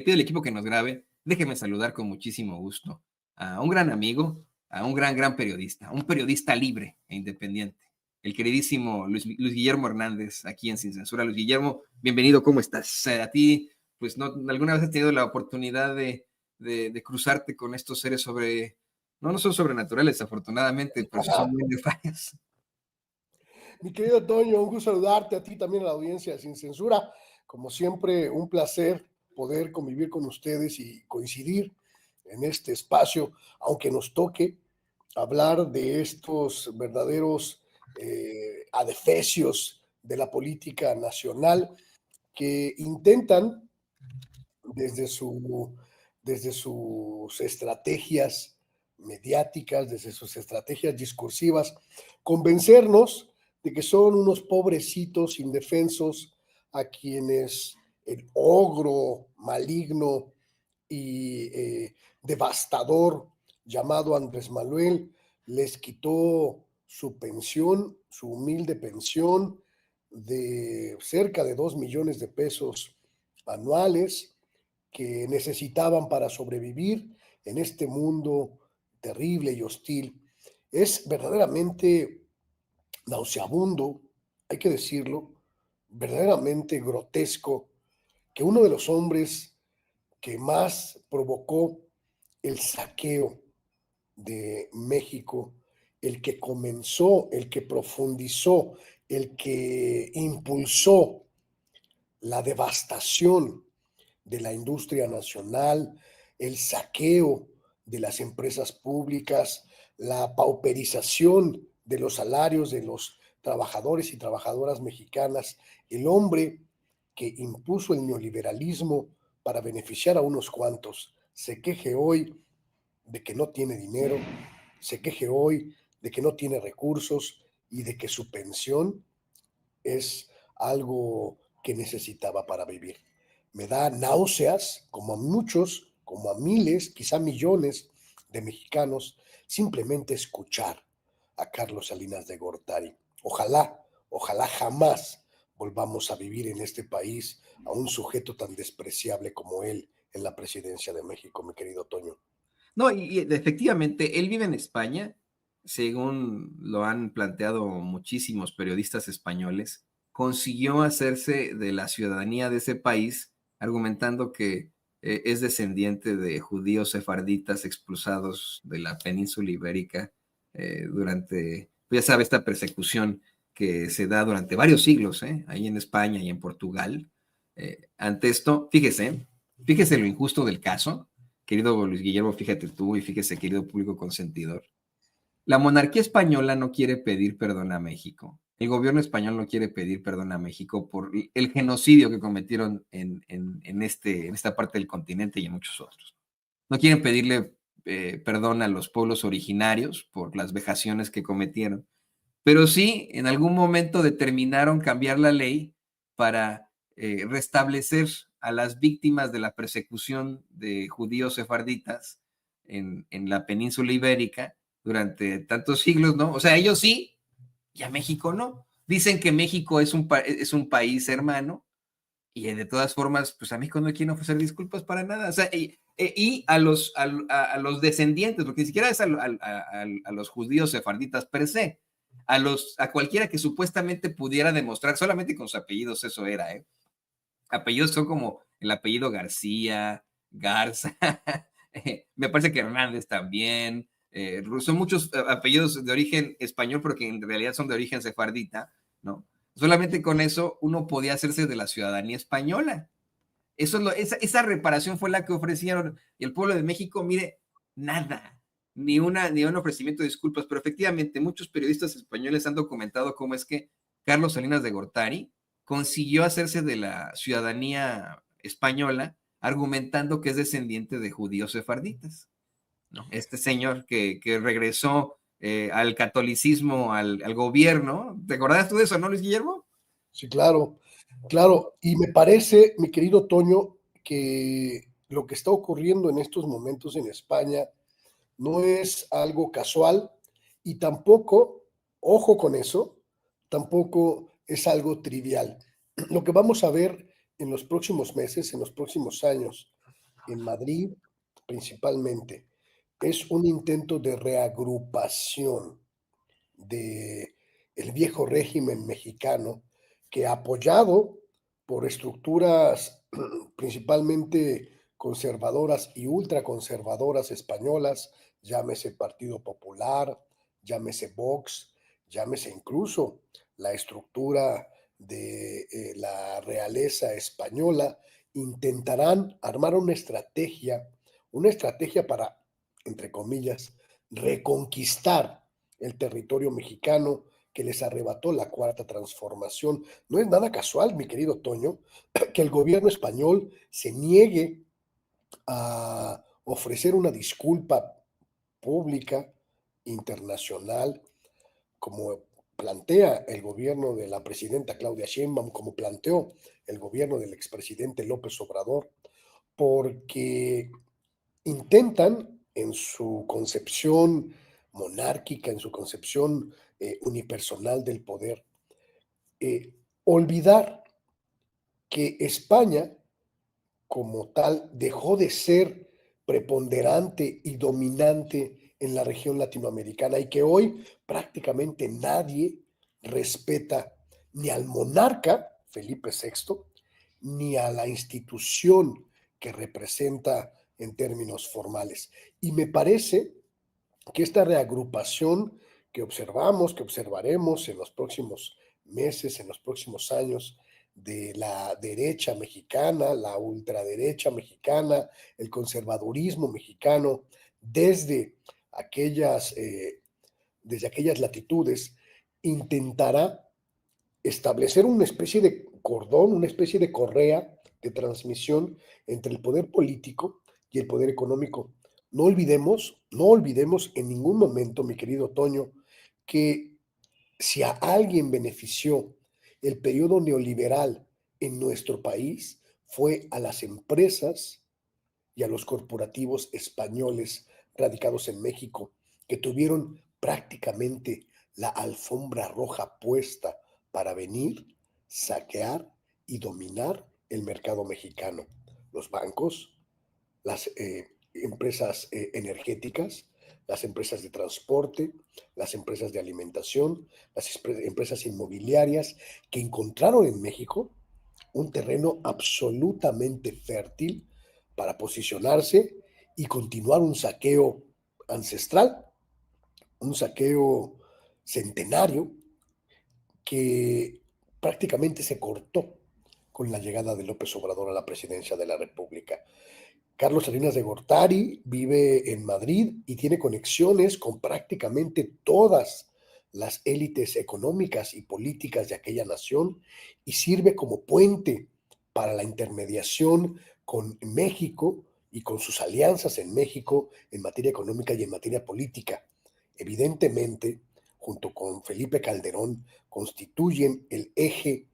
pido al equipo que nos grabe, déjeme saludar con muchísimo gusto a un gran amigo, a un gran periodista, un periodista libre e independiente, el queridísimo Luis Guillermo Hernández, aquí en Sin Censura. Luis Guillermo, bienvenido, ¿cómo estás? A ti, pues, no, ¿alguna vez has tenido la oportunidad de cruzarte con estos seres no son sobrenaturales, afortunadamente, pero sí son muy nefarios? Mi querido Toño, un gusto saludarte a ti también a la audiencia de Sin Censura. Como siempre, un placer poder convivir con ustedes y coincidir en este espacio, aunque nos toque hablar de estos verdaderos adefesios de la política nacional que intentan desde, su, desde sus estrategias mediáticas, desde sus estrategias discursivas, convencernos de que son unos pobrecitos indefensos a quienes el ogro maligno y devastador llamado Andrés Manuel les quitó su pensión, su humilde pensión de cerca de 2 millones de pesos anuales que necesitaban para sobrevivir en este mundo terrible y hostil. Es verdaderamente nauseabundo, hay que decirlo, verdaderamente grotesco que uno de los hombres que más provocó el saqueo de México, el que comenzó, el que profundizó, el que impulsó la devastación de la industria nacional, el saqueo de las empresas públicas, la pauperización de los salarios de los trabajadores y trabajadoras mexicanas, el hombre que impuso el neoliberalismo para beneficiar a unos cuantos, se queje hoy de que no tiene dinero, se queje hoy de que no tiene recursos y de que su pensión es algo que necesitaba para vivir. Me da náuseas, como a muchos, como a miles, quizá millones de mexicanos, simplemente escuchar a Carlos Salinas de Gortari. Ojalá jamás volvamos a vivir en este país a un sujeto tan despreciable como él en la presidencia de México, mi querido Toño. No, y efectivamente, él vive en España, según lo han planteado muchísimos periodistas españoles, consiguió hacerse de la ciudadanía de ese país, argumentando que es descendiente de judíos sefarditas expulsados de la península ibérica durante, pues ya sabe, esta persecución que se da durante varios siglos, ahí en España y en Portugal. Ante esto, fíjese lo injusto del caso, querido Luis Guillermo, fíjate tú y fíjese, querido público consentidor. La monarquía española no quiere pedir perdón a México. El gobierno español no quiere pedir perdón a México por el genocidio que cometieron en esta parte del continente y en muchos otros. No quieren pedirle perdón a los pueblos originarios por las vejaciones que cometieron, pero sí en algún momento determinaron cambiar la ley para restablecer a las víctimas de la persecución de judíos sefarditas en la península ibérica durante tantos siglos, ¿no? O sea, ellos sí, y a México no. Dicen que México es un país hermano, y de todas formas, pues a México no quieren ofrecer disculpas para nada. O sea, y a los descendientes, porque ni siquiera es a los judíos sefarditas per se, a cualquiera que supuestamente pudiera demostrar, solamente con sus apellidos eso era, ¿eh? Apellidos son como el apellido García, Garza, me parece que Hernández también, son muchos apellidos de origen español, pero que en realidad son de origen sefardita, ¿no? Solamente con eso uno podía hacerse de la ciudadanía española. Esa reparación fue la que ofrecieron. Y el pueblo de México, mire, nada, ni un ofrecimiento de disculpas, pero efectivamente muchos periodistas españoles han documentado cómo es que Carlos Salinas de Gortari consiguió hacerse de la ciudadanía española argumentando que es descendiente de judíos sefarditas, ¿no? Este señor que regresó al catolicismo, al gobierno. ¿Te acordás tú de eso, no, Luis Guillermo? Sí, claro, claro. Y me parece, mi querido Toño, que lo que está ocurriendo en estos momentos en España no es algo casual y tampoco, ojo con eso, tampoco es algo trivial. Lo que vamos a ver en los próximos meses, en los próximos años, en Madrid principalmente es un intento de reagrupación de el viejo régimen mexicano que apoyado por estructuras principalmente conservadoras y ultraconservadoras españolas, llámese Partido Popular, llámese Vox, llámese incluso la estructura de la realeza española, intentarán armar una estrategia para, entre comillas, reconquistar el territorio mexicano que les arrebató la cuarta transformación. No es nada casual, mi querido Toño, que el gobierno español se niegue a ofrecer una disculpa pública, internacional, como plantea el gobierno de la presidenta Claudia Sheinbaum, como planteó el gobierno del expresidente López Obrador, porque intentan en su concepción monárquica, en su concepción unipersonal del poder, olvidar que España como tal dejó de ser preponderante y dominante en la región latinoamericana y que hoy prácticamente nadie respeta ni al monarca Felipe VI ni a la institución que representa en términos formales. Y me parece que esta reagrupación que observamos, que observaremos en los próximos meses, en los próximos años, de la derecha mexicana, la ultraderecha mexicana, el conservadurismo mexicano, desde aquellas, eh, desde aquellas latitudes, intentará establecer una especie de cordón, una especie de correa de transmisión entre el poder político y el poder económico. No olvidemos en ningún momento, mi querido Toño, que si a alguien benefició el periodo neoliberal en nuestro país, fue a las empresas y a los corporativos españoles radicados en México, que tuvieron prácticamente la alfombra roja puesta para venir, saquear y dominar el mercado mexicano. Los bancos, las empresas energéticas, las empresas de transporte, las empresas de alimentación, las empresas inmobiliarias, que encontraron en México un terreno absolutamente fértil para posicionarse y continuar un saqueo ancestral, un saqueo centenario que prácticamente se cortó con la llegada de López Obrador a la presidencia de la República. Carlos Salinas de Gortari vive en Madrid y tiene conexiones con prácticamente todas las élites económicas y políticas de aquella nación y sirve como puente para la intermediación con México y con sus alianzas en México en materia económica y en materia política. Evidentemente, junto con Felipe Calderón, constituyen el eje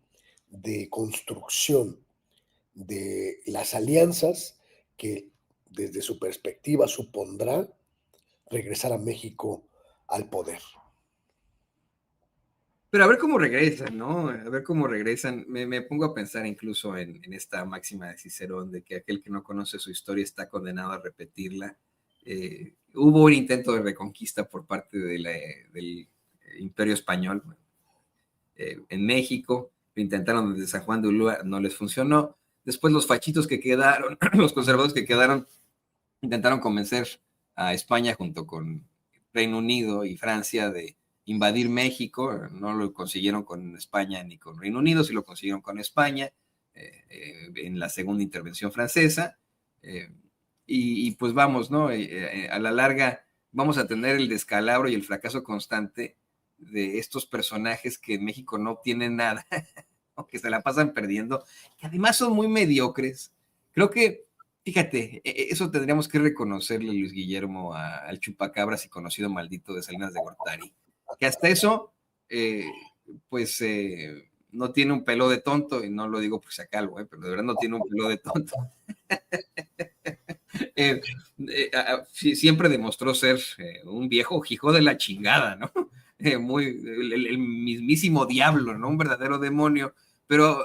de construcción de las alianzas que desde su perspectiva supondrá regresar a México al poder. Pero a ver cómo regresan, ¿no? A ver cómo regresan. Me pongo a pensar incluso en esta máxima de Cicerón, de que aquel que no conoce su historia está condenado a repetirla. Hubo un intento de reconquista por parte del Imperio Español en México, lo intentaron desde San Juan de Ulúa, no les funcionó. Después los fachitos que quedaron, los conservadores que quedaron, intentaron convencer a España junto con Reino Unido y Francia de invadir México. No lo consiguieron con España ni con Reino Unido, sí lo consiguieron con España en la segunda intervención francesa. Y pues vamos, ¿no? A la larga vamos a tener el descalabro y el fracaso constante de estos personajes que en México no obtienen nada, que se la pasan perdiendo, que además son muy mediocres. Creo que, fíjate, eso tendríamos que reconocerle, Luis Guillermo, al chupacabras y conocido maldito de Salinas de Gortari, que hasta eso, pues, no tiene un pelo de tonto, y no lo digo por si a calvo, pero de verdad no tiene un pelo de tonto. Siempre demostró ser un viejo hijo de la chingada, ¿no? El mismísimo diablo, ¿no? Un verdadero demonio, pero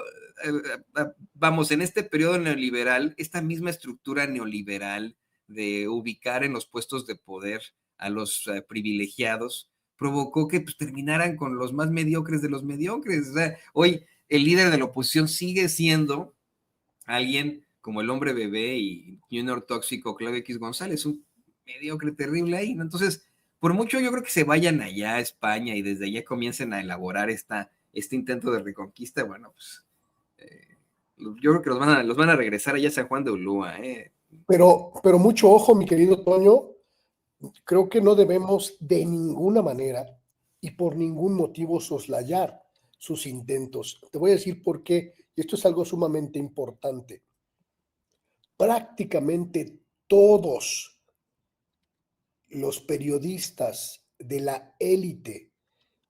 vamos, en este periodo neoliberal, esta misma estructura neoliberal de ubicar en los puestos de poder a los privilegiados, provocó que pues, terminaran con los más mediocres de los mediocres. O sea, hoy el líder de la oposición sigue siendo alguien como el hombre bebé y Junior Tóxico, Claudio X González, un mediocre terrible ahí, ¿no? Entonces, por mucho yo creo que se vayan allá a España y desde allá comiencen a elaborar este intento de reconquista, bueno, pues yo creo que los van a regresar allá a San Juan de Ulúa, ¿eh? Pero mucho ojo, mi querido Toño, creo que no debemos de ninguna manera y por ningún motivo soslayar sus intentos. Te voy a decir por qué, y esto es algo sumamente importante. Prácticamente todos los periodistas de la élite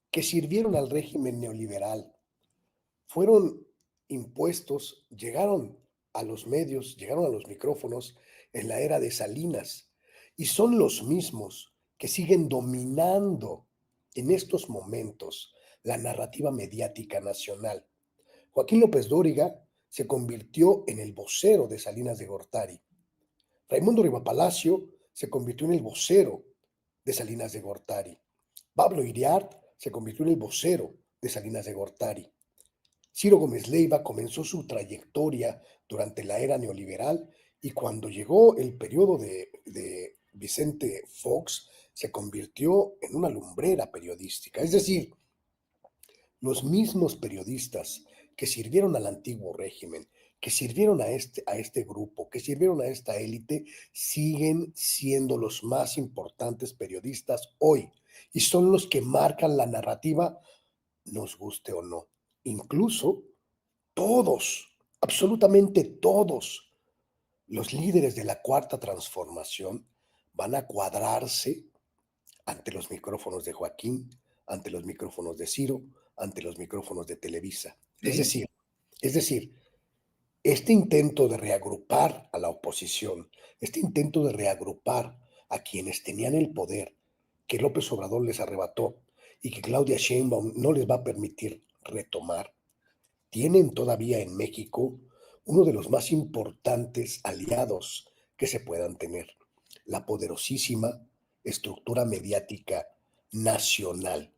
que sirvieron al régimen neoliberal fueron impuestos, llegaron a los medios, llegaron a los micrófonos en la era de Salinas y son los mismos que siguen dominando en estos momentos la narrativa mediática nacional. Joaquín López Dóriga se convirtió en el vocero de Salinas de Gortari. Raimundo Rivapalacio se convirtió en el vocero de Salinas de Gortari. Pablo Iriart se convirtió en el vocero de Salinas de Gortari. Ciro Gómez Leiva comenzó su trayectoria durante la era neoliberal y cuando llegó el periodo de Vicente Fox se convirtió en una lumbrera periodística. Es decir, los mismos periodistas que sirvieron al antiguo régimen, que sirvieron a este grupo, que sirvieron a esta élite, siguen siendo los más importantes periodistas hoy y son los que marcan la narrativa, nos guste o no. Incluso todos, absolutamente todos los líderes de la cuarta transformación van a cuadrarse ante los micrófonos de Joaquín, ante los micrófonos de Ciro, ante los micrófonos de Televisa. Sí. Es decir, este intento de reagrupar a la oposición, este intento de reagrupar a quienes tenían el poder que López Obrador les arrebató y que Claudia Sheinbaum no les va a permitir retomar, tienen todavía en México uno de los más importantes aliados que se puedan tener, la poderosísima estructura mediática nacional,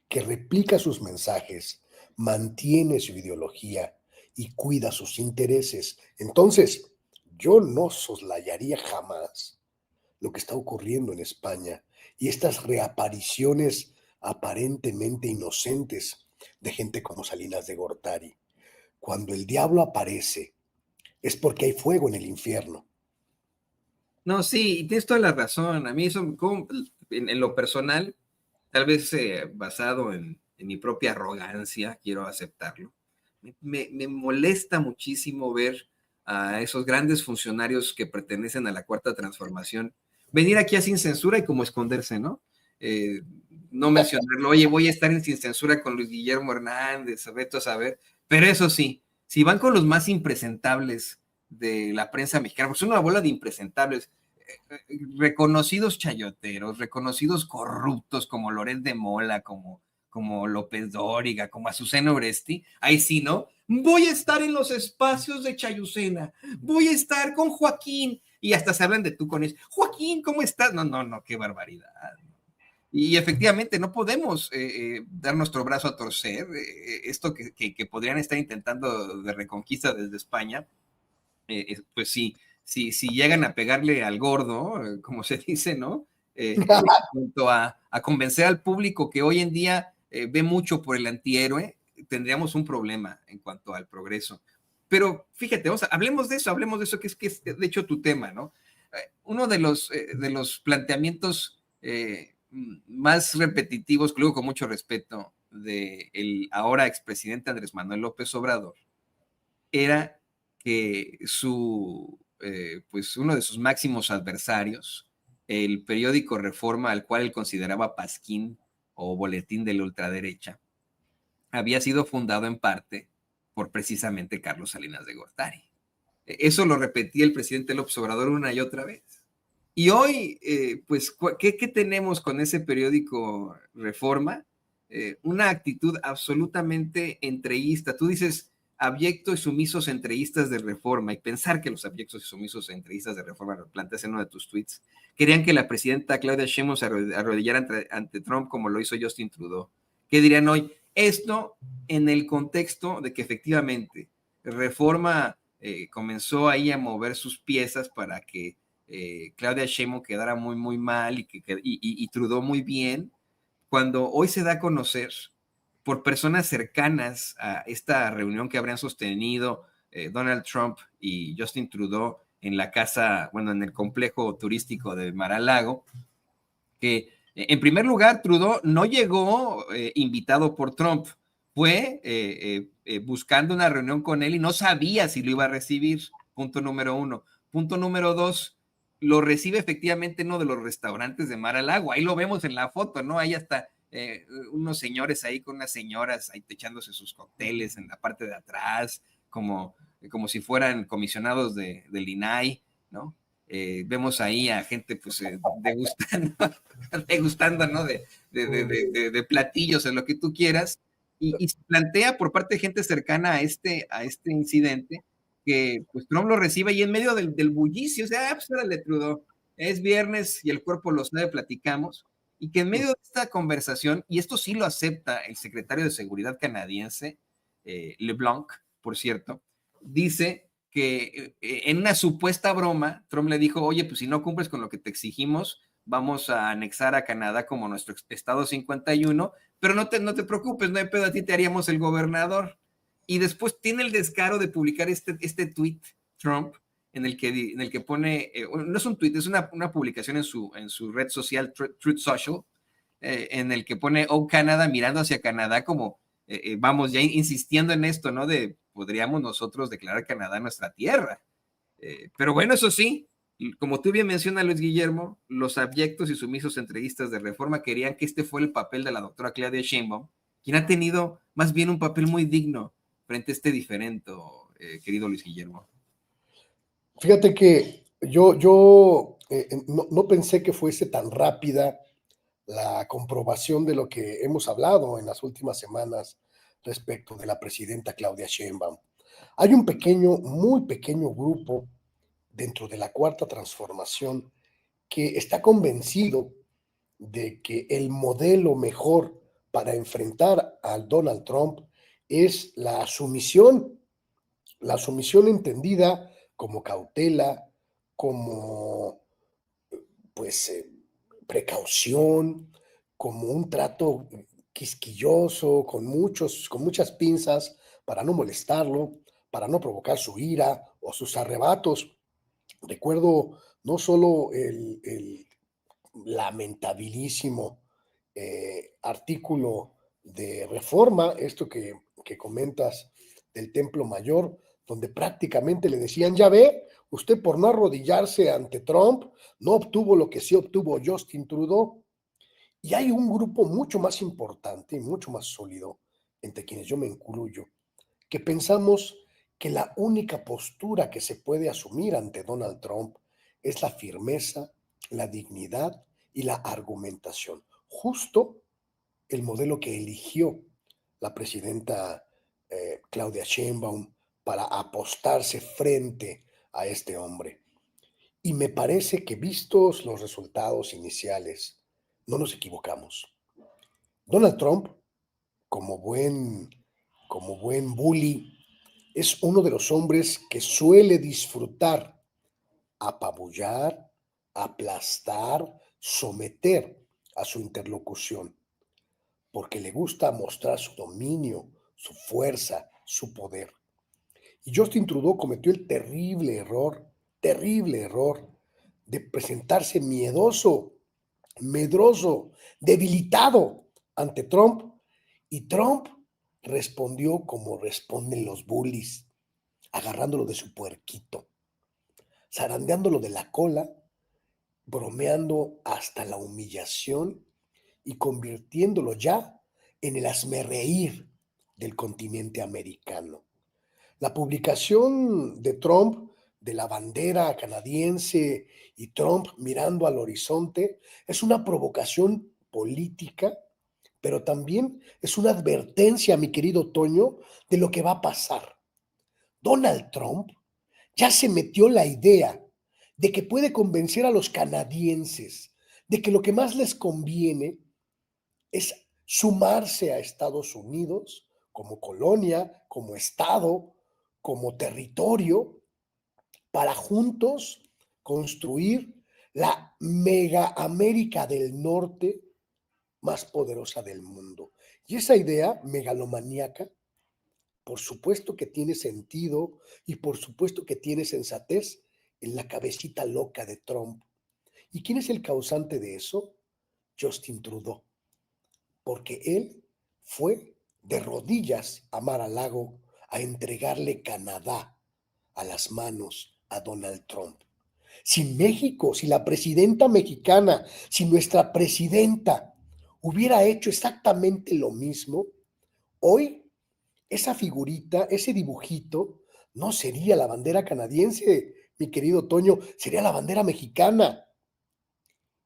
que replica sus mensajes, mantiene su ideología y cuida sus intereses. Entonces, yo no soslayaría jamás lo que está ocurriendo en España y estas reapariciones aparentemente inocentes de gente como Salinas de Gortari. Cuando el diablo aparece, es porque hay fuego en el infierno. No, sí, y tienes toda la razón. A mí eso, en lo personal, tal vez basado en mi propia arrogancia, quiero aceptarlo. Me molesta muchísimo ver a esos grandes funcionarios que pertenecen a la Cuarta Transformación venir aquí a Sin Censura y como esconderse, ¿no? Eh, no mencionarlo, oye, voy a estar en Sin Censura con Luis Guillermo Hernández, a saber, pero eso sí, si van con los más impresentables de la prensa mexicana, porque son una bola de impresentables, reconocidos chayoteros, reconocidos corruptos como Loret de Mola, como López Dóriga, como Azucena Oresti, ahí sí, ¿no? Voy a estar en los espacios de Chayucena, voy a estar con Joaquín, y hasta se hablan de tú con ellos. Joaquín, ¿cómo estás? No, qué barbaridad. Y efectivamente no podemos dar nuestro brazo a torcer. Esto que podrían estar intentando de reconquista desde España, pues sí, si llegan a pegarle al gordo, como se dice, ¿no? En cuanto a convencer al público que hoy en día ve mucho por el antihéroe, tendríamos un problema en cuanto al progreso. Pero fíjate, hablemos de eso, que es de hecho tu tema, ¿no? Uno de los planteamientos más repetitivos, que luego con mucho respeto, del ahora expresidente Andrés Manuel López Obrador, era que pues uno de sus máximos adversarios, el periódico Reforma, al cual él consideraba pasquín o boletín de la ultraderecha, había sido fundado en parte por precisamente Carlos Salinas de Gortari. Eso lo repetía el presidente López Obrador una y otra vez. Y hoy, pues, ¿qué tenemos con ese periódico Reforma? Una actitud absolutamente entreguista. Tú dices, abyectos y sumisos entreguistas de Reforma, y pensar que los abyectos y sumisos entreguistas de Reforma, lo planteas en uno de tus tweets, querían que la presidenta Claudia Sheinbaum se arrodillara ante Trump como lo hizo Justin Trudeau. ¿Qué dirían hoy? Esto en el contexto de que efectivamente Reforma comenzó ahí a mover sus piezas para que Claudia Sheinbaum quedara muy, muy mal y Trudeau muy bien, cuando hoy se da a conocer por personas cercanas a esta reunión que habrían sostenido Donald Trump y Justin Trudeau en la casa, bueno, en el complejo turístico de Mar-a-Lago, que en primer lugar Trudeau no llegó invitado por Trump, fue buscando una reunión con él y no sabía si lo iba a recibir, punto número uno. Punto número dos, lo recibe efectivamente en uno de los restaurantes de Mar-a-Lago, ahí lo vemos en la foto, ¿no? Ahí hasta unos señores ahí con unas señoras ahí echándose sus cócteles en la parte de atrás, como si fueran comisionados del INAI, ¿no? Vemos ahí a gente pues degustando, degustando, ¿no? De platillos, en lo que tú quieras, y se plantea por parte de gente cercana a este incidente que pues Trump lo recibe y en medio del bullicio, o sea, pues órale, Trudeau, es viernes y el cuerpo lo sabe, platicamos, y que en medio de esta conversación, y esto sí lo acepta el secretario de Seguridad canadiense, LeBlanc, por cierto, dice que en una supuesta broma, Trump le dijo, oye, pues si no cumples con lo que te exigimos, vamos a anexar a Canadá como nuestro estado 51, pero no te preocupes, no hay pedo, a ti te haríamos el gobernador. Y después tiene el descaro de publicar este tweet, Trump, en el que pone, no es un tweet, es una publicación en su red social, Truth Social, en el que pone, oh, Canadá, mirando hacia Canadá como, vamos, ya insistiendo en esto, ¿no? De podríamos nosotros declarar Canadá nuestra tierra. Pero bueno, eso sí, como tú bien mencionas, Luis Guillermo, los abyectos y sumisos entreguistas de Reforma querían que este fuera el papel de la doctora Claudia Sheinbaum, quien ha tenido más bien un papel muy digno frente a este diferente, querido Luis Guillermo. Fíjate que yo no pensé que fuese tan rápida la comprobación de lo que hemos hablado en las últimas semanas respecto de la presidenta Claudia Sheinbaum. Hay un pequeño, muy pequeño grupo dentro de la Cuarta Transformación que está convencido de que el modelo mejor para enfrentar al Donald Trump es la sumisión entendida como cautela, como pues precaución, como un trato quisquilloso, con muchas pinzas para no molestarlo, para no provocar su ira o sus arrebatos. Recuerdo no solo el lamentabilísimo artículo de Reforma, esto que comentas del Templo Mayor, donde prácticamente le decían, ya ve, usted por no arrodillarse ante Trump, no obtuvo lo que sí obtuvo Justin Trudeau. Y hay un grupo mucho más importante y mucho más sólido, entre quienes yo me incluyo, que pensamos que la única postura que se puede asumir ante Donald Trump es la firmeza, la dignidad y la argumentación. Justo el modelo que eligió la presidenta Claudia Sheinbaum para apostarse frente a este hombre. Y me parece que vistos los resultados iniciales, no nos equivocamos. Donald Trump, como buen, como buen bully, es uno de los hombres que suele disfrutar, apabullar, aplastar, someter a su interlocución, porque le gusta mostrar su dominio, su fuerza, su poder. Y Justin Trudeau cometió el terrible error de presentarse miedoso, medroso, debilitado ante Trump. Y Trump respondió como responden los bullies, agarrándolo de su puerquito, zarandeándolo de la cola, bromeando hasta la humillación y convirtiéndolo ya en el hazmerreír del continente americano. La publicación de Trump de la bandera canadiense y Trump mirando al horizonte es una provocación política, pero también es una advertencia, mi querido Toño, de lo que va a pasar. Donald Trump ya se metió la idea de que puede convencer a los canadienses de que lo que más les conviene es sumarse a Estados Unidos como colonia, como estado, como territorio, para juntos construir la mega América del Norte más poderosa del mundo. Y esa idea megalomaníaca, por supuesto que tiene sentido y por supuesto que tiene sensatez en la cabecita loca de Trump. ¿Y quién es el causante de eso? Justin Trudeau, porque él fue de rodillas a Mar-a-Lago a entregarle Canadá a las manos a Donald Trump. Si México, si la presidenta mexicana, si nuestra presidenta hubiera hecho exactamente lo mismo, hoy esa figurita, ese dibujito, no sería la bandera canadiense, mi querido Toño, sería la bandera mexicana.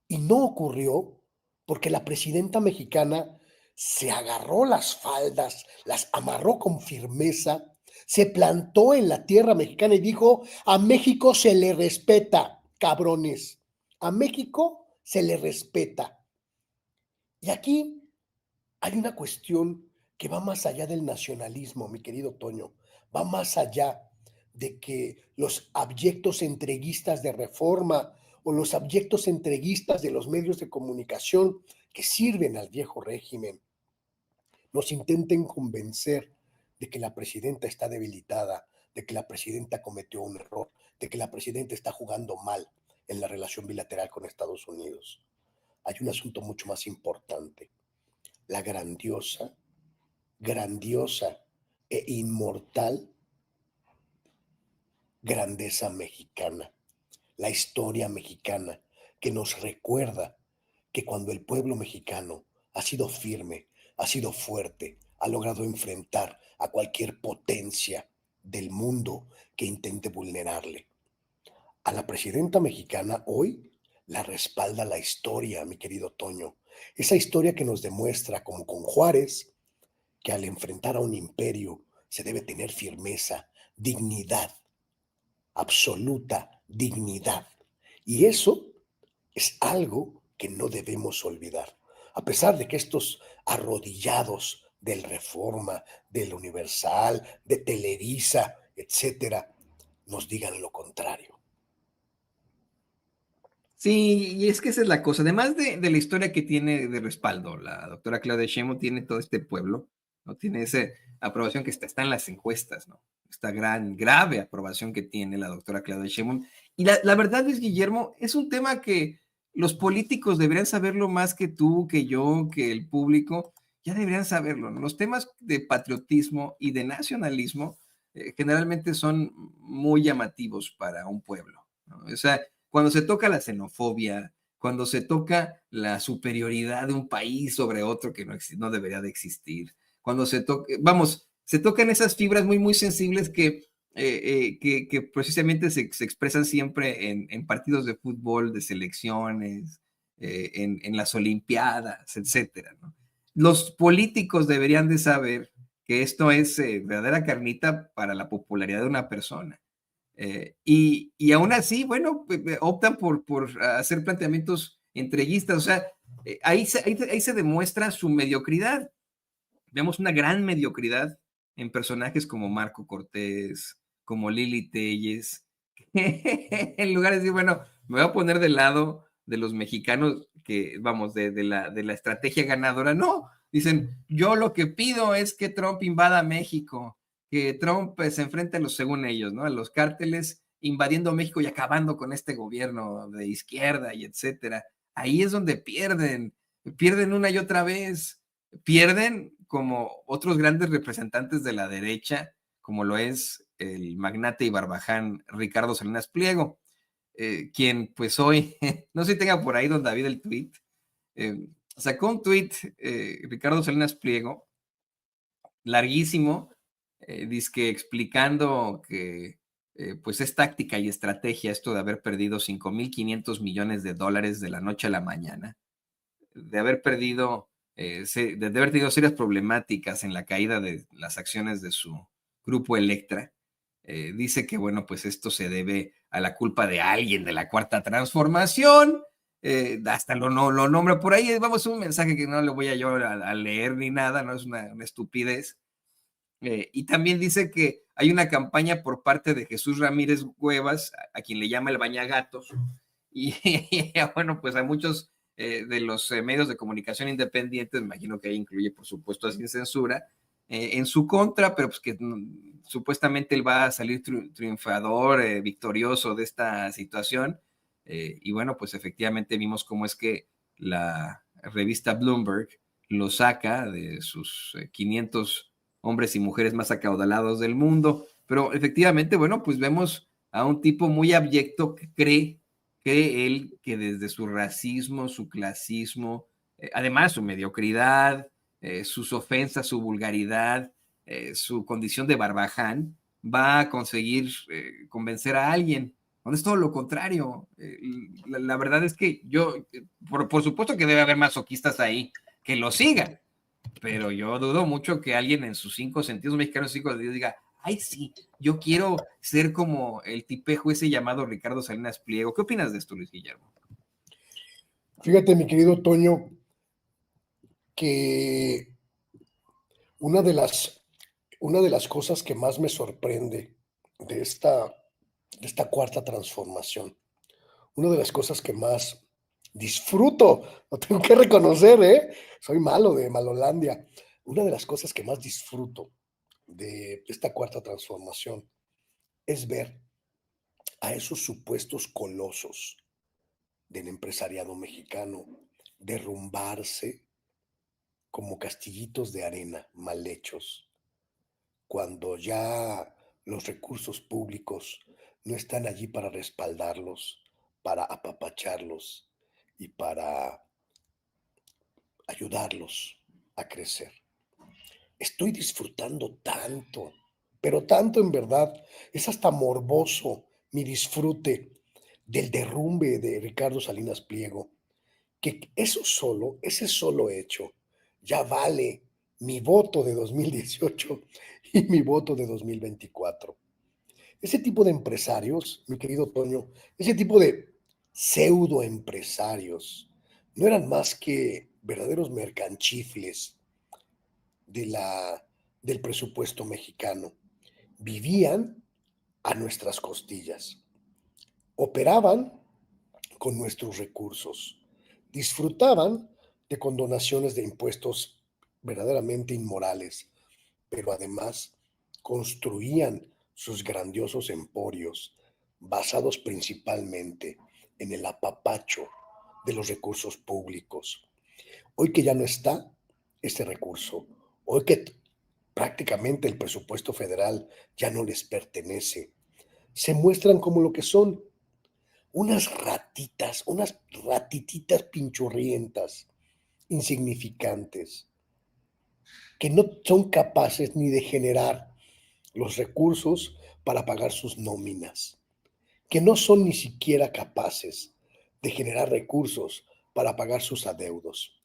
Y no ocurrió porque la presidenta mexicana se agarró las faldas, las amarró con firmeza, se plantó en la tierra mexicana y dijo: a México se le respeta, cabrones, a México se le respeta. Y aquí hay una cuestión que va más allá del nacionalismo, mi querido Toño, va más allá de que los abyectos entreguistas de Reforma o los abyectos entreguistas de los medios de comunicación que sirven al viejo régimen nos intenten convencer de que la presidenta está debilitada, de que la presidenta cometió un error, de que la presidenta está jugando mal en la relación bilateral con Estados Unidos. Hay un asunto mucho más importante: la grandiosa e inmortal grandeza mexicana, la historia mexicana, que nos recuerda que cuando el pueblo mexicano ha sido firme, ha sido fuerte, ha logrado enfrentar a cualquier potencia del mundo que intente vulnerarle. A la presidenta mexicana hoy la respalda la historia, mi querido Toño. Esa historia que nos demuestra, como con Juárez, que al enfrentar a un imperio se debe tener firmeza, dignidad, absoluta dignidad. Y eso es algo que no debemos olvidar. A pesar de que estos arrodillados del Reforma, del Universal, de Televisa, etcétera, nos digan lo contrario. Sí, y es que esa es la cosa. Además de la historia que tiene de respaldo, la doctora Claudia Sheinbaum tiene todo este pueblo, ¿no? Tiene esa aprobación que está en las encuestas, ¿no? Esta gran, grave aprobación que tiene la doctora Claudia Sheinbaum. Y la verdad es, Guillermo, es un tema que los políticos deberían saberlo más que tú, que yo, que el público, ya deberían saberlo, ¿no? Los temas de patriotismo y de nacionalismo generalmente son muy llamativos para un pueblo, ¿no? O sea, cuando se toca la xenofobia, cuando se toca la superioridad de un país sobre otro que no debería de existir, cuando se toca, vamos, se tocan esas fibras muy, muy sensibles que precisamente se expresan siempre en partidos de fútbol, de selecciones, en las Olimpiadas, etcétera, ¿no? Los políticos deberían de saber que esto es verdadera carnita para la popularidad de una persona. Y aún así, bueno, optan por hacer planteamientos entreguistas. O sea, ahí se demuestra su mediocridad. Vemos una gran mediocridad en personajes como Marco Cortés, como Lili Telles, en lugar de decir, bueno, me voy a poner del lado de los mexicanos que, vamos, de la estrategia ganadora. No, dicen, yo lo que pido es que Trump invada México, que Trump se enfrente a los, según ellos, ¿no? A los cárteles invadiendo México y acabando con este gobierno de izquierda y etcétera. Ahí es donde pierden una y otra vez, pierden como otros grandes representantes de la derecha, como lo es el magnate y barbaján Ricardo Salinas Pliego, quien pues hoy, no sé si tenga por ahí don David el tweet, sacó un tweet Ricardo Salinas Pliego, larguísimo, dizque explicando que pues es táctica y estrategia esto de haber perdido 5.500 millones de dólares de la noche a la mañana, de haber perdido, de haber tenido serias problemáticas en la caída de las acciones de su grupo Electra, Dice que, bueno, pues esto se debe a la culpa de alguien de la Cuarta Transformación. Hasta lo nombra por ahí. Vamos, un mensaje que no le voy a yo a leer ni nada, no es una estupidez. Y también dice que hay una campaña por parte de Jesús Ramírez Cuevas, a quien le llama el bañagatos, y bueno, pues a muchos de los medios de comunicación independientes, me imagino que ahí incluye, por supuesto, Sin Censura, en su contra, pero pues que supuestamente él va a salir triunfador, victorioso de esta situación. Y bueno, pues efectivamente vimos cómo es que la revista Bloomberg lo saca de sus 500 hombres y mujeres más acaudalados del mundo. Pero efectivamente, bueno, pues vemos a un tipo muy abyecto que cree él que desde su racismo, su clasismo, además su mediocridad, sus ofensas, su vulgaridad, su condición de barbaján, va a conseguir convencer a alguien. Cuando es todo lo contrario. La verdad es que yo, por supuesto que debe haber masoquistas ahí que lo sigan, pero yo dudo mucho que alguien en sus 5 sentidos mexicanos, 5 sentidos, diga, ay, sí, yo quiero ser como el tipejo ese llamado Ricardo Salinas Pliego. ¿Qué opinas de esto, Luis Guillermo? Fíjate, mi querido Toño, que una de las, una de las cosas que más me sorprende de esta cuarta transformación, una de las cosas que más disfruto, lo tengo que reconocer, ¿eh? Soy malo de Malolandia. Una de las cosas que más disfruto de esta cuarta transformación es ver a esos supuestos colosos del empresariado mexicano derrumbarse como castillitos de arena mal hechos, cuando ya los recursos públicos no están allí para respaldarlos, para apapacharlos y para ayudarlos a crecer. Estoy disfrutando tanto, pero tanto en verdad, es hasta morboso mi disfrute del derrumbe de Ricardo Salinas Pliego, que eso solo, ese solo hecho, ya vale mi voto de 2018 y mi voto de 2024. Ese tipo de empresarios, mi querido Toño, ese tipo de pseudo empresarios, no eran más que verdaderos mercanchifles de del presupuesto mexicano. Vivían a nuestras costillas, operaban con nuestros recursos, disfrutaban de condonaciones de impuestos verdaderamente inmorales, pero además construían sus grandiosos emporios basados principalmente en el apapacho de los recursos públicos. Hoy que ya no está ese recurso, hoy que prácticamente el presupuesto federal ya no les pertenece, se muestran como lo que son unas ratititas pinchurrientas, insignificantes, que no son capaces ni de generar los recursos para pagar sus nóminas, que no son ni siquiera capaces de generar recursos para pagar sus adeudos.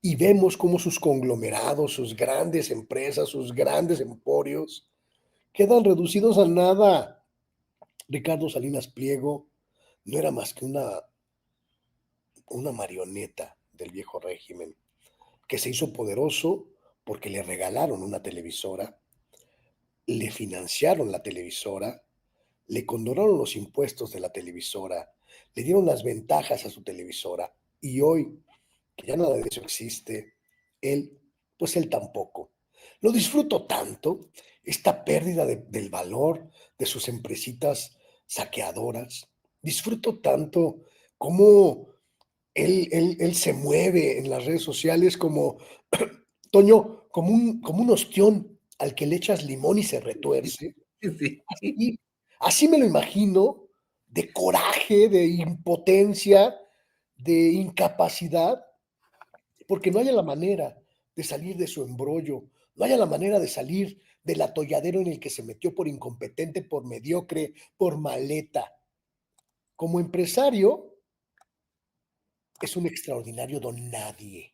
Y vemos cómo sus conglomerados, sus grandes empresas, sus grandes emporios quedan reducidos a nada. Ricardo Salinas Pliego no era más que una marioneta del viejo régimen, que se hizo poderoso porque le regalaron una televisora, le financiaron la televisora, le condonaron los impuestos de la televisora, le dieron las ventajas a su televisora y hoy, que ya nada de eso existe, él, pues él tampoco. Lo disfruto tanto, esta pérdida del valor de sus empresitas saqueadoras. Disfruto tanto cómo él se mueve en las redes sociales como, Toño, como un ostión al que le echas limón y se retuerce. Sí. Así, así me lo imagino, de coraje, de impotencia, de incapacidad, porque no haya la manera de salir de su embrollo, no haya la manera de salir del atolladero en el que se metió por incompetente, por mediocre, por maleta. Como empresario, es un extraordinario don nadie,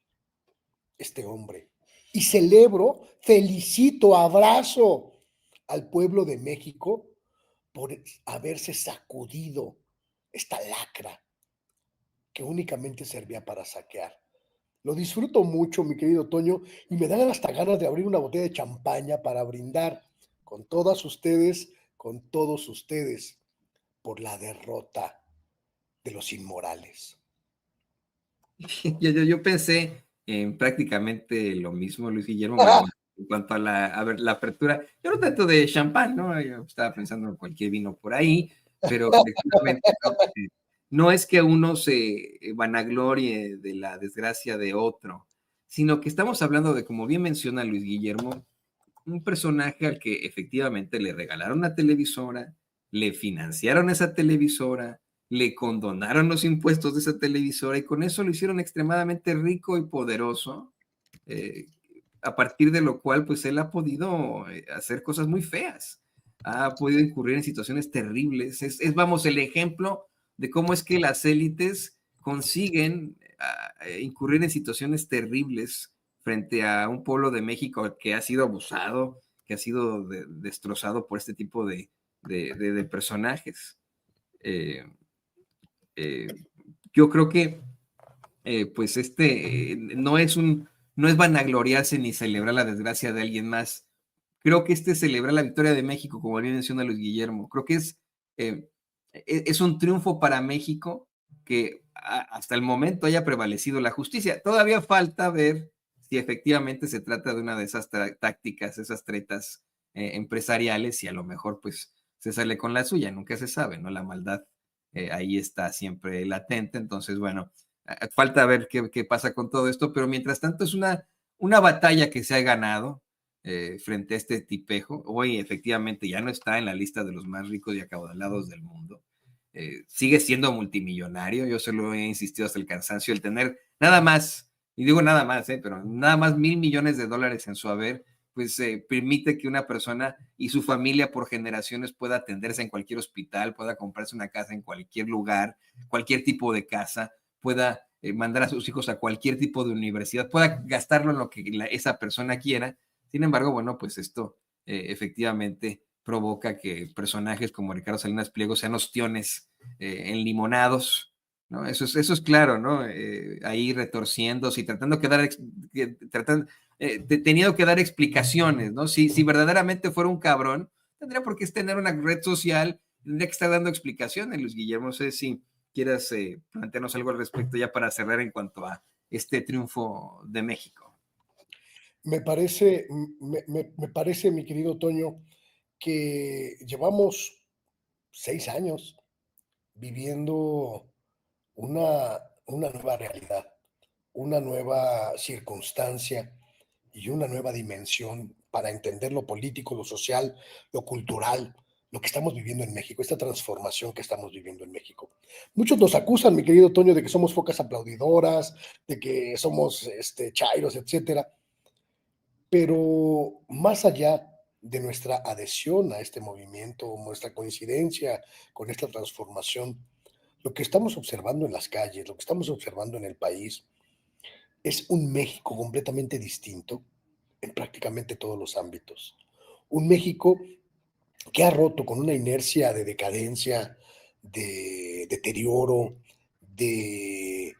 este hombre. Y celebro, felicito, abrazo al pueblo de México por haberse sacudido esta lacra que únicamente servía para saquear. Lo disfruto mucho, mi querido Toño, y me dan hasta ganas de abrir una botella de champaña para brindar con todas ustedes, con todos ustedes, por la derrota de los inmorales. Yo pensé en prácticamente lo mismo, Luis Guillermo, bueno, en cuanto a la apertura. Yo no tanto de champán, ¿no? Yo estaba pensando en cualquier vino por ahí, pero efectivamente no, no es que uno se vanaglorie de la desgracia de otro, sino que estamos hablando de, como bien menciona Luis Guillermo, un personaje al que efectivamente le regalaron una televisora, le financiaron esa televisora, le condonaron los impuestos de esa televisora y con eso lo hicieron extremadamente rico y poderoso, eh, a partir de lo cual pues él ha podido hacer cosas muy feas, ha podido incurrir en situaciones terribles. Vamos, el ejemplo de cómo es que las élites consiguen incurrir en situaciones terribles frente a un pueblo de México que ha sido abusado, que ha sido destrozado por este tipo de personajes. Eh, eh, yo creo que pues no es vanagloriarse ni celebrar la desgracia de alguien más. Creo que celebrar la victoria de México, como bien menciona Luis Guillermo, creo que eh, es un triunfo para México que hasta el momento haya prevalecido la justicia. Todavía falta ver si efectivamente se trata de una de esas tácticas, esas tretas empresariales y a lo mejor pues se sale con la suya, nunca se sabe, ¿no? La maldad ahí está siempre latente, entonces bueno, falta ver qué pasa con todo esto, pero mientras tanto es una batalla que se ha ganado frente a este tipejo. Hoy efectivamente ya no está en la lista de los más ricos y acaudalados del mundo. Sigue siendo multimillonario, yo se lo he insistido hasta el cansancio, el tener nada más, y digo nada más, pero nada más $1,000 millones en su haber, pues permite que una persona y su familia por generaciones pueda atenderse en cualquier hospital, pueda comprarse una casa en cualquier lugar, cualquier tipo de casa, pueda mandar a sus hijos a cualquier tipo de universidad, pueda gastarlo en lo que esa persona quiera. Sin embargo, bueno, pues esto efectivamente provoca que personajes como Ricardo Salinas Pliego sean ostiones enlimonados, ¿no? Eso es claro, ¿no? Ahí retorciéndose y tratando que dar, teniendo que dar explicaciones, ¿no? Si verdaderamente fuera un cabrón, tendría por qué tener una red social, tendría que estar dando explicaciones, Luis Guillermo. No sé si quieras plantearnos algo al respecto ya para cerrar en cuanto a este triunfo de México. Me parece, mi querido Toño, que llevamos 6 años viviendo una nueva realidad, una nueva circunstancia y una nueva dimensión para entender lo político, lo social, lo cultural, lo que estamos viviendo en México, esta transformación que estamos viviendo en México. Muchos nos acusan, mi querido Toño, de que somos focas aplaudidoras, de que somos chairos, etcétera. Pero más allá de nuestra adhesión a este movimiento, nuestra coincidencia con esta transformación, lo que estamos observando en las calles, lo que estamos observando en el país, es un México completamente distinto en prácticamente todos los ámbitos. Un México que ha roto con una inercia de decadencia, de deterioro, de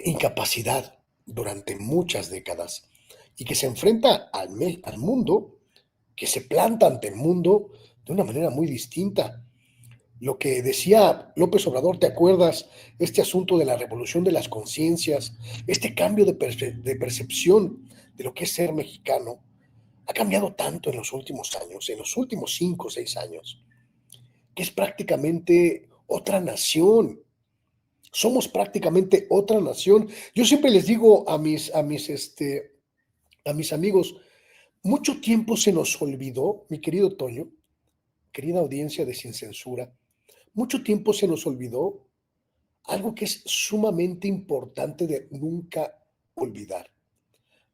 incapacidad durante muchas décadas y que se enfrenta al mundo, que se planta ante el mundo de una manera muy distinta. Lo que decía López Obrador, ¿te acuerdas? Este asunto de la revolución de las conciencias, este cambio de percepción de lo que es ser mexicano, ha cambiado tanto en los últimos años, en los últimos 5 o 6 años, que es prácticamente otra nación. Somos prácticamente otra nación. Yo siempre les digo a mis amigos, mucho tiempo se nos olvidó, mi querido Toño, querida audiencia de Sin Censura, mucho tiempo se nos olvidó algo que es sumamente importante de nunca olvidar.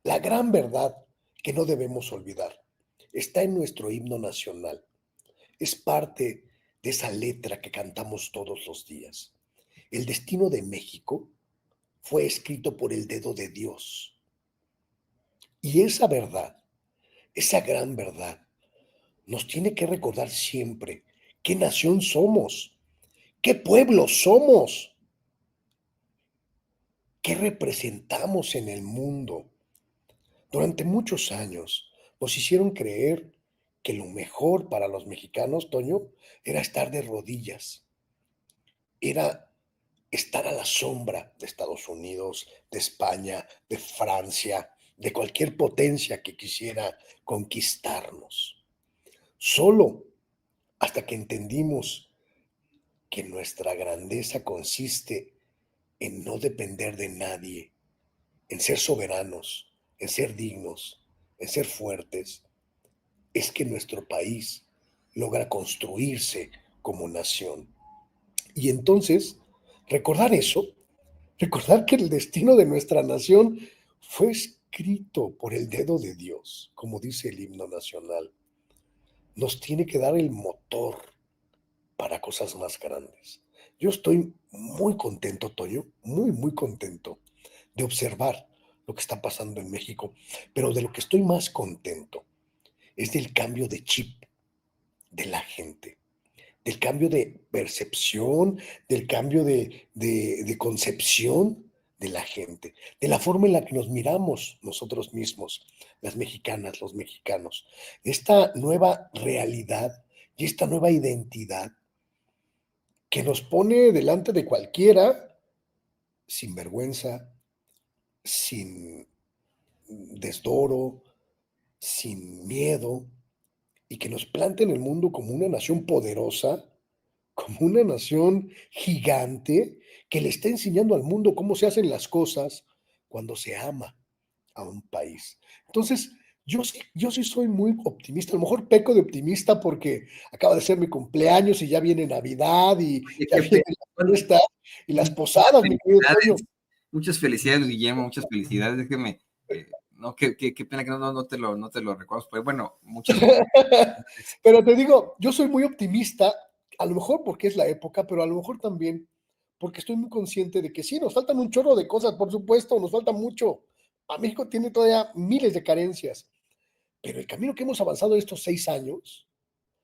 La gran verdad que no debemos olvidar está en nuestro himno nacional. Es parte de esa letra que cantamos todos los días. El destino de México fue escrito por el dedo de Dios. Y esa verdad, esa gran verdad, nos tiene que recordar siempre qué nación somos, qué pueblo somos, qué representamos en el mundo. Durante muchos años nos hicieron creer que lo mejor para los mexicanos, Toño, era estar de rodillas, era estar a la sombra de Estados Unidos, de España, de Francia, de cualquier potencia que quisiera conquistarnos. Solo hasta que entendimos que nuestra grandeza consiste en no depender de nadie, en ser soberanos, en ser dignos, en ser fuertes, es que nuestro país logra construirse como nación. Y entonces, recordar eso, recordar que el destino de nuestra nación fue escrito por el dedo de Dios, como dice el himno nacional, nos tiene que dar el motor para cosas más grandes. Yo estoy muy contento, Toño, muy, muy contento de observar lo que está pasando en México, pero de lo que estoy más contento es del cambio de chip de la gente, del cambio de percepción, del cambio de concepción de la gente, de la forma en la que nos miramos nosotros mismos, las mexicanas, los mexicanos. Esta nueva realidad y esta nueva identidad que nos pone delante de cualquiera sin vergüenza, sin desdoro, sin miedo, y que nos plante en el mundo como una nación poderosa, como una nación gigante que le está enseñando al mundo cómo se hacen las cosas cuando se ama a un país. Entonces, yo sí soy muy optimista, a lo mejor peco de optimista porque acaba de ser mi cumpleaños y ya viene Navidad y Oye, ya vienen las fiestas y las muchas posadas, mi querido Toño. felicidades, muchas felicidades, Guillermo, muchas felicidades. Déjeme, no, qué pena que no te lo recuerdo, pero bueno, muchas felicidades. Pero te digo, yo soy muy optimista, a lo mejor porque es la época, pero a lo mejor también porque estoy muy consciente de que sí, nos faltan un chorro de cosas, por supuesto, nos falta mucho. A México tiene todavía miles de carencias, pero el camino que hemos avanzado estos 6 años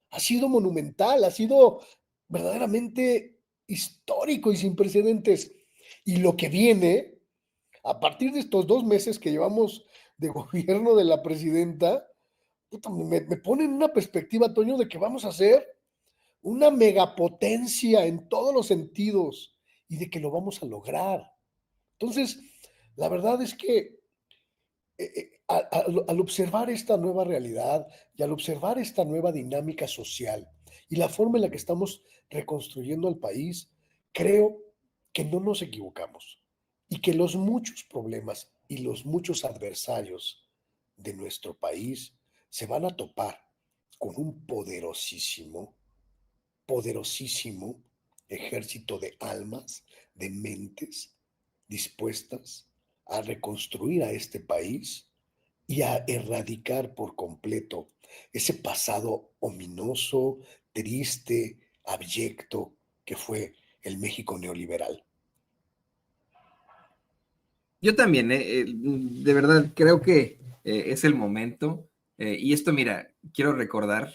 ha sido monumental, ha sido verdaderamente histórico y sin precedentes. Y lo que viene, a partir de estos 2 meses que llevamos de gobierno de la presidenta, puta, me pone en una perspectiva, Toño, de que vamos a ser una megapotencia en todos los sentidos y de que lo vamos a lograr. Entonces, la verdad es que al observar esta nueva realidad y al observar esta nueva dinámica social y la forma en la que estamos reconstruyendo el país, creo que no nos equivocamos y que los muchos problemas y los muchos adversarios de nuestro país se van a topar con un poderosísimo, poderosísimo ejército de almas, de mentes dispuestas a reconstruir a este país y a erradicar por completo ese pasado ominoso, triste, abyecto que fue el México neoliberal. Yo también, de verdad, creo que es el momento. Y esto, mira, quiero recordar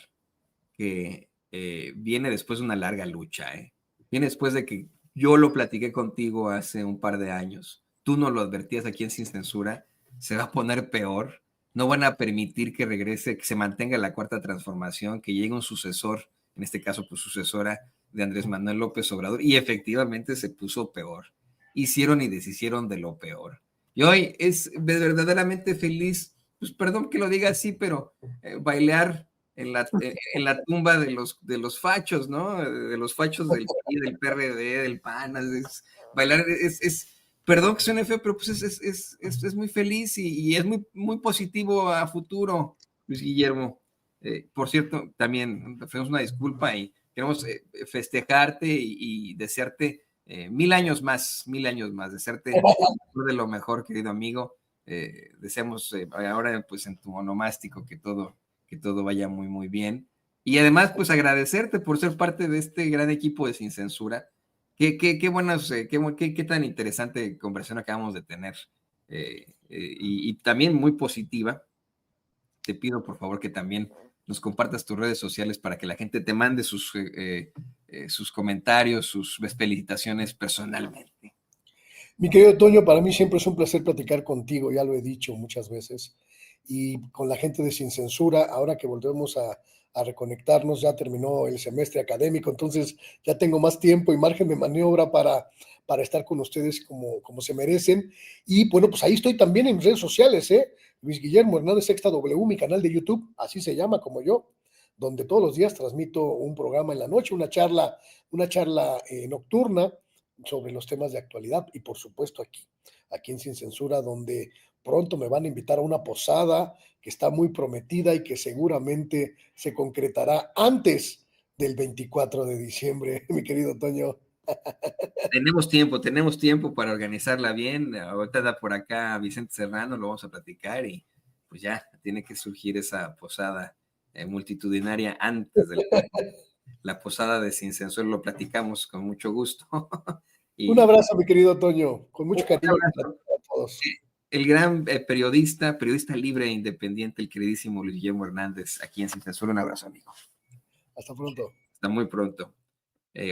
que viene después de una larga lucha, ¿eh? Viene después de que yo lo platiqué contigo hace un par de años. Tú no lo advertías aquí en Sin Censura. Se va a poner peor. No van a permitir que regrese, que se mantenga la cuarta transformación, que llegue un sucesor, en este caso, pues sucesora de Andrés Manuel López Obrador. Y efectivamente se puso peor. Hicieron y deshicieron de lo peor. Y hoy es verdaderamente feliz, pues perdón que lo diga así, pero bailar en la tumba de los fachos, ¿no? De los fachos del PRI, del PRD, del PAN, bailar perdón que suene feo, pero pues es muy feliz y es muy, muy positivo a futuro, Luis Guillermo. Por cierto, también ofrecemos una disculpa y queremos festejarte y desearte 1000 años más, desearte de lo mejor, querido amigo. Deseamos ahora pues en tu onomástico que todo vaya muy, muy bien. Y además, pues agradecerte por ser parte de este gran equipo de Sin Censura. Qué buenas, qué tan interesante conversación acabamos de tener. Y también muy positiva. Te pido, por favor, que también nos compartas tus redes sociales para que la gente te mande sus comentarios, sus felicitaciones personalmente. Mi querido Toño, para mí siempre es un placer platicar contigo, ya lo he dicho muchas veces, y con la gente de Sin Censura, ahora que volvemos a reconectarnos, ya terminó el semestre académico, entonces ya tengo más tiempo y margen de maniobra para estar con ustedes como se merecen. Y bueno, pues ahí estoy también en redes sociales, ¿eh? Luis Guillermo Hernández Sexta W, mi canal de YouTube, así se llama como yo, donde todos los días transmito un programa en la noche, una charla nocturna sobre los temas de actualidad y por supuesto aquí en Sin Censura, donde pronto me van a invitar a una posada que está muy prometida y que seguramente se concretará antes del 24 de diciembre, mi querido Toño. Tenemos tiempo para organizarla bien. Ahorita da por acá Vicente Serrano, lo vamos a platicar y pues ya tiene que surgir esa posada multitudinaria antes de la posada de Sin Censura. Lo platicamos con mucho gusto. Un Y abrazo, mi querido Toño, con mucho un cariño para abrazo. todos. El gran periodista libre e independiente, el queridísimo Luis Guillermo Hernández, aquí en Sin Censura. Un abrazo, amigo. Hasta pronto. Hasta muy pronto.